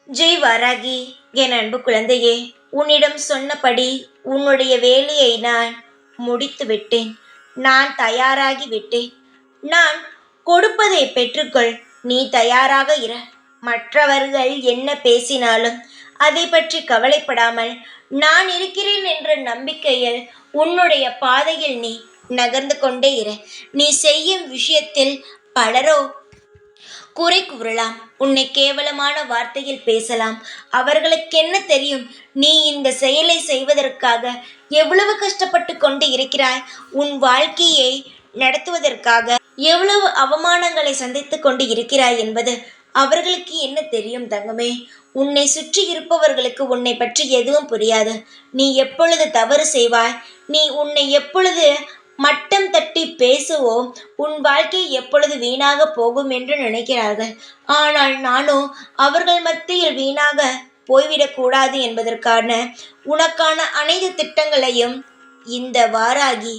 ஜெய் வாராகி, என் அன்பு குழந்தையே, உன்னிடம் சொன்னபடி உன்னுடைய வேலையை நான் முடித்து விட்டேன். நான் தயாராகி விட்டேன். நான் கொடுப்பதை பெற்றுக்கொள். நீ தயாராக இரு. மற்றவர்கள் என்ன பேசினாலும் அதை பற்றி கவலைப்படாமல் நான் இருக்கிறேன் என்ற நம்பிக்கையில் உன்னுடைய பாதையில் நீ நகர்ந்து கொண்டே இரு. நீ செய்யும் விஷயத்தில் பலரோ குறை கூறலாம், உன்னை கேவலமான வார்த்தையில் பேசலாம். அவர்களுக்கென்ன தெரியும் நீ இந்த செயலை செய்வதற்காக எவ்வளவு கஷ்டப்பட்டு கொண்டு இருக்கிறாய், உன் வாழ்க்கையை நடத்துவதற்காக எவ்வளவு அவமானங்களை சந்தித்து கொண்டு இருக்கிறாய் என்பது அவர்களுக்கு என்ன தெரியும் தங்கமே? உன்னை சுற்றி இருப்பவர்களுக்கு உன்னை பற்றி எதுவும் புரியாது. நீ எப்பொழுது தவறு செய்வாய், நீ உன்னை எப்பொழுது மட்டம் தட்டி பேசுவோம், உன் வாழ்க்கை எப்பொழுது வீணாக போகும் என்று நினைக்கிறார்கள். ஆனால் நானோ அவர்கள் மத்தியில் வீணாக போய்விடக்கூடாது என்பதற்கான உனக்கான அனைத்து திட்டங்களையும் இந்த வாராகி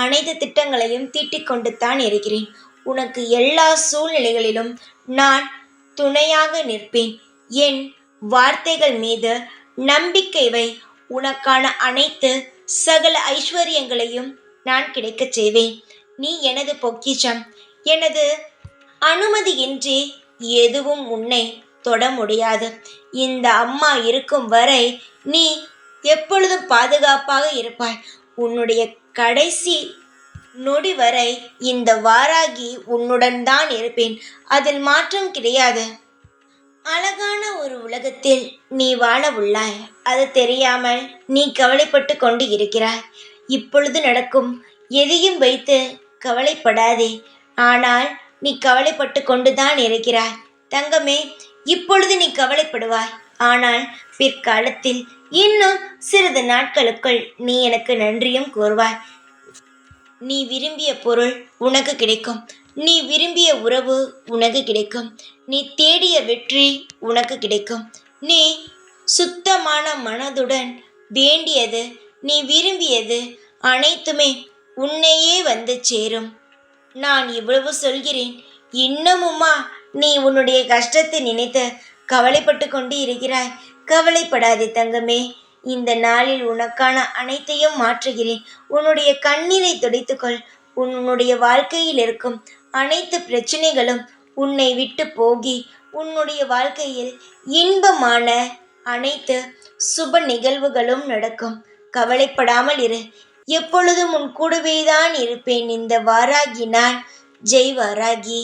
அனைத்து திட்டங்களையும் தீட்டிக் கொண்டு தான் இருக்கிறேன். உனக்கு எல்லா சூழ்நிலைகளிலும் நான் துணையாக நிற்பேன். என் வார்த்தைகள் மீது நம்பிக்கை வை. உனக்கான அனைத்து சகல ஐஸ்வர்யங்களையும் நான் கிடைக்கச் செய்வேன். நீ எனது பொக்கிஷம். எனது அனுமதியின்றி எதுவும் உன்னை தொட முடியாது. இந்த அம்மா இருக்கும் வரை நீ எப்பொழுதும் பாதுகாப்பாக இருப்பாய். உன்னுடைய கடைசி நொடி வரை இந்த வாராகி உன்னுடன் தான் இருப்பேன். அதில் மாற்றம் கிடையாது. அழகான ஒரு உலகத்தில் நீ வாழ உள்ளாய். அது தெரியாமல் நீ கவலைப்பட்டு கொண்டு இருக்கிறாய். இப்பொழுது நடக்கும் எதையும் வைத்து கவலைப்படாதே. ஆனால் நீ கவலைப்பட்டு கொண்டுதான் இருக்கிறாய் தங்கமே. இப்பொழுது நீ கவலைப்படுவாய். ஆனால் பிற்காலத்தில் இன்னும் சிறிது நாட்களுக்குள் நீ எனக்கு நன்றியும் கூறுவாய். நீ விரும்பிய பொருள் உனக்கு கிடைக்கும். நீ விரும்பிய உறவு உனக்கு கிடைக்கும். நீ தேடிய வெற்றி உனக்கு கிடைக்கும். நீ சுத்தமான மனதுடன் வேண்டியது, நீ விரும்பியது அனைத்துமே உன்னையே வந்து சேரும். நான் இவ்வளவு சொல்கிறேன், இன்னமுமா நீ உன்னுடைய கஷ்டத்தை நினைத்து கவலைப்பட்டு கொண்டு இருக்கிறாய்? கவலைப்படாதே தங்கமே. இந்த நாளில் உனக்கான அனைத்தையும் மாற்றுகிறேன். உன்னுடைய கண்ணீரை துடைத்துக்கொள். உன்னுடைய வாழ்க்கையில் இருக்கும் அனைத்து பிரச்சனைகளும் உன்னை விட்டு போகி உன்னுடைய வாழ்க்கையில் இன்பமான அனைத்து சுப நிகழ்வுகளும் நடக்கும். கவலைப்படாமல் இரு. எப்பொழுதும் உன் கூடவேதான் இருப்பேன். இந்த வாராகி நான். ஜெய் வாராகி.